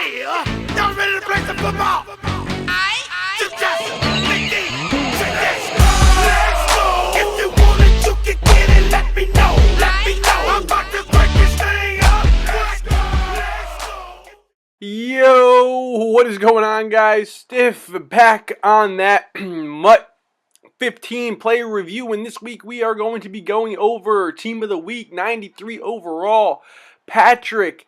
Yeah, y'all ready to play some football? Let's go. If you want it, you can get it. Let me know. Let me know. I'm about to break this thing up. Let's go. Yo, what is going on, guys? Stiff back on that MUT 15 player review, and this week we are going to be going over Team of the Week, 93 overall, Patrick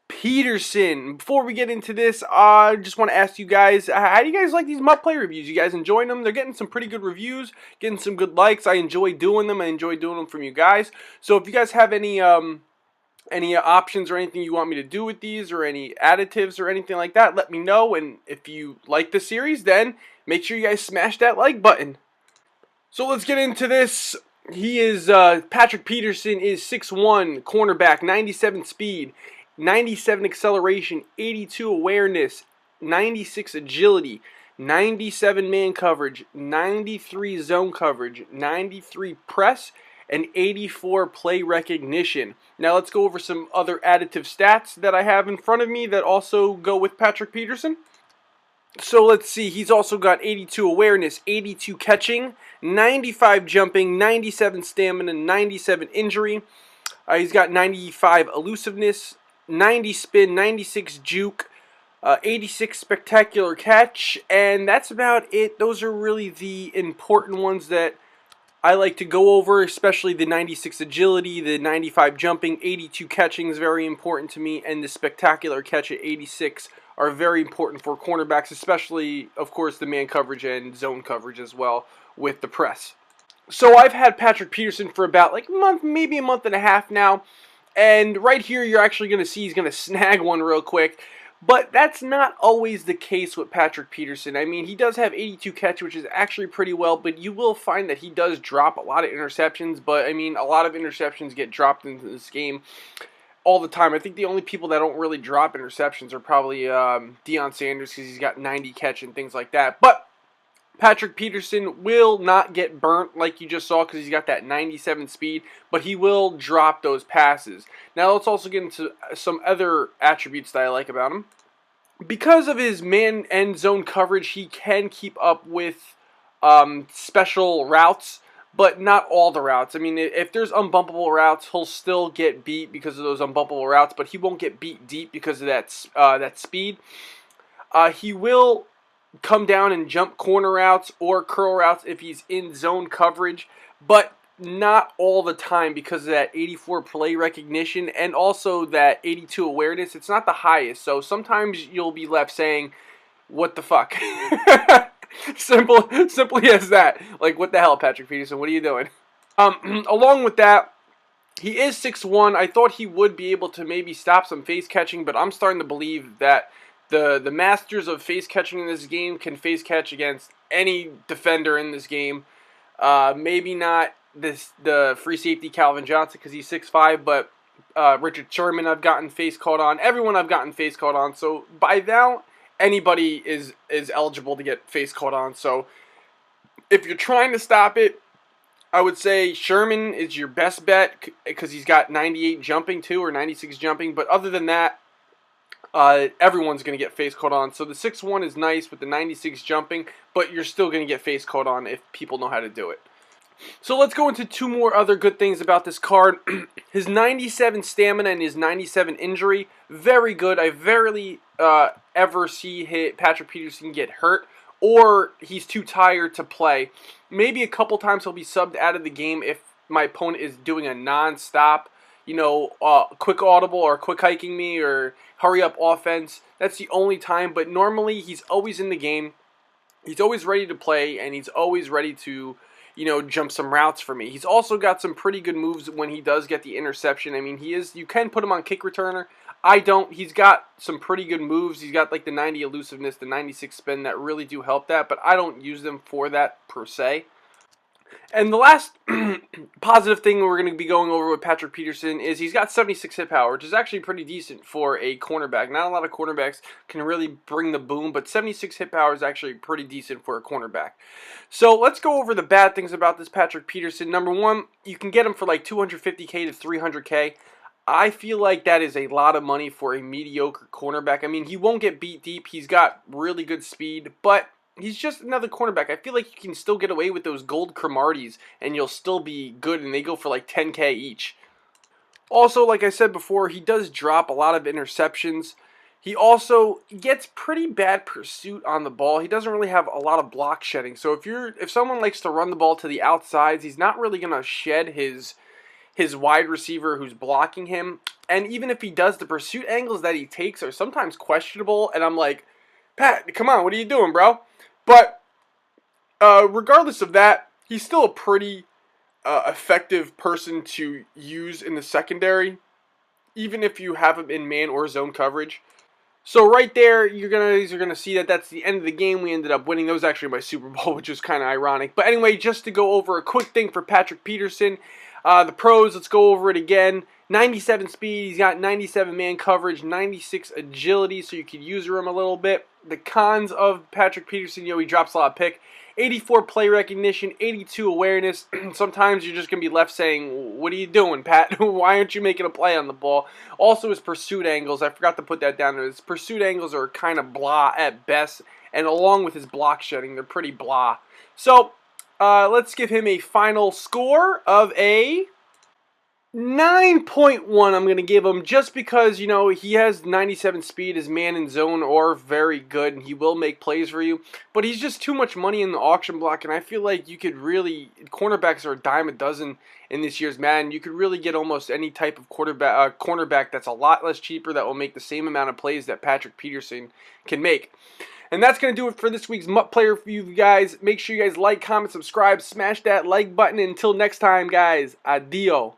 Peterson. Before we get into this, I just want to ask you guys, how do you guys like these MUT play reviews? You guys enjoying them? They're getting some pretty good reviews, getting some good likes. I enjoy doing them. I enjoy doing them from you guys. So if you guys have any options or anything you want me to do with these, or any additives or anything like that, let me know. And if you like the series, then make sure you guys smash that like button. So let's get into this. He is, Patrick Peterson is 6'1", cornerback, 97 speed, 97 acceleration, 82 awareness, 96 agility, 97 man coverage, 93 zone coverage, 93 press, and 84 play recognition. Now let's go over some other additive stats that I have in front of me that also go with Patrick Peterson. So let's see, he's also got 82 awareness, 82 catching, 95 jumping, 97 stamina, 97 injury. He's got 95 elusiveness, 90 spin, 96 juke, 86 spectacular catch, and that's about it. Those are really the important ones that I like to go over, especially the 96 agility, the 95 jumping, 82 catching is very important to me, and the spectacular catch at 86 are very important for cornerbacks, especially, of course, the man coverage and zone coverage as well with the press. So I've had Patrick Peterson for about like a month, maybe a month and a half now, and right here you're actually going to see he's going to snag one real quick. But that's not always the case with Patrick Peterson. I mean, he does have 82 catch, which is actually pretty well, but you will find that he does drop a lot of interceptions. But, I mean, a lot of interceptions get dropped into this game all the time. I think the only people that don't really drop interceptions are probably Deion Sanders, because he's got 90 catch and things like that. But Patrick Peterson will not get burnt like you just saw because he's got that 97 speed, but he will drop those passes. Now let's also get into some other attributes that I like about him. Because of his man and zone coverage, he can keep up with special routes, but not all the routes. I mean, if there's unbumpable routes, he'll still get beat because of those unbumpable routes, but he won't get beat deep because of that speed. He will come down and jump corner routes or curl routes if he's in zone coverage, but not all the time because of that 84 play recognition and also that 82 awareness. It's not the highest, so sometimes you'll be left saying, what the fuck? Simply as that. Like, what the hell, Patrick Peterson? What are you doing? Along with that, he is 6'1". I thought he would be able to maybe stop some face catching, but I'm starting to believe that the masters of face catching in this game can face catch against any defender in this game. Maybe not the free safety Calvin Johnson because he's 6'5", but Richard Sherman I've gotten face caught on. Everyone I've gotten face caught on. So by now, anybody is eligible to get face caught on. So if you're trying to stop it, I would say Sherman is your best bet because he's got 98 jumping too, or 96 jumping. But other than that, everyone's going to get face caught on. So the 6'1" is nice with the 96 jumping, but you're still going to get face caught on if people know how to do it. So let's go into two more other good things about this card. His 97 stamina and his 97 injury, very good. I rarely ever see Patrick Peterson get hurt or he's too tired to play. Maybe a couple times he'll be subbed out of the game if my opponent is doing a non-stop, quick audible or quick hiking me or hurry up offense. That's the only time, but normally he's always in the game. He's always ready to play, and he's always ready to, jump some routes for me. He's also got some pretty good moves when he does get the interception. I mean, you can put him on kick returner. I don't. He's got some pretty good moves. He's got like the 90 elusiveness, the 96 spin that really do help that, but I don't use them for that per se. And the last positive thing we're going to be going over with Patrick Peterson is he's got 76 hit power, which is actually pretty decent for a cornerback. Not a lot of cornerbacks can really bring the boom, but 76 hit power is actually pretty decent for a cornerback. So let's go over the bad things about this Patrick Peterson. Number one, you can get him for like $250K to $300K. I feel like that is a lot of money for a mediocre cornerback. I mean, he won't get beat deep. He's got really good speed, but he's just another cornerback. I feel like you can still get away with those gold Cromarties, and you'll still be good, and they go for like 10K each. Also, like I said before, he does drop a lot of interceptions. He also gets pretty bad pursuit on the ball. He doesn't really have a lot of block shedding. So if someone likes to run the ball to the outsides, he's not really going to shed his wide receiver who's blocking him. And even if he does, the pursuit angles that he takes are sometimes questionable. And I'm like, Pat, come on, what are you doing, bro? But regardless of that, he's still a pretty effective person to use in the secondary, even if you have him in man or zone coverage. So right there, you're gonna see that that's the end of the game. We ended up winning. That was actually my Super Bowl, which was kind of ironic. But anyway, just to go over a quick thing for Patrick Peterson, the pros. Let's go over it again. 97 speed. He's got 97 man coverage, 96 agility, so you could use him a little bit. The cons of Patrick Peterson, he drops a lot of pick. 84 play recognition, 82 awareness. Sometimes you're just going to be left saying, what are you doing, Pat? Why aren't you making a play on the ball? Also, his pursuit angles. I forgot to put that down there. His pursuit angles are kind of blah at best. And along with his block shedding, they're pretty blah. So, let's give him a final score of a 9.1. I'm going to give him just because, he has 97 speed. His man and zone are very good, and he will make plays for you. But he's just too much money in the auction block, and I feel like you could really, cornerbacks are a dime a dozen in this year's Madden. You could really get almost any type of cornerback that's a lot less cheaper that will make the same amount of plays that Patrick Peterson can make. And that's going to do it for this week's MUT Player Review, guys. Make sure you guys like, comment, subscribe, smash that like button. Until next time, guys, adios.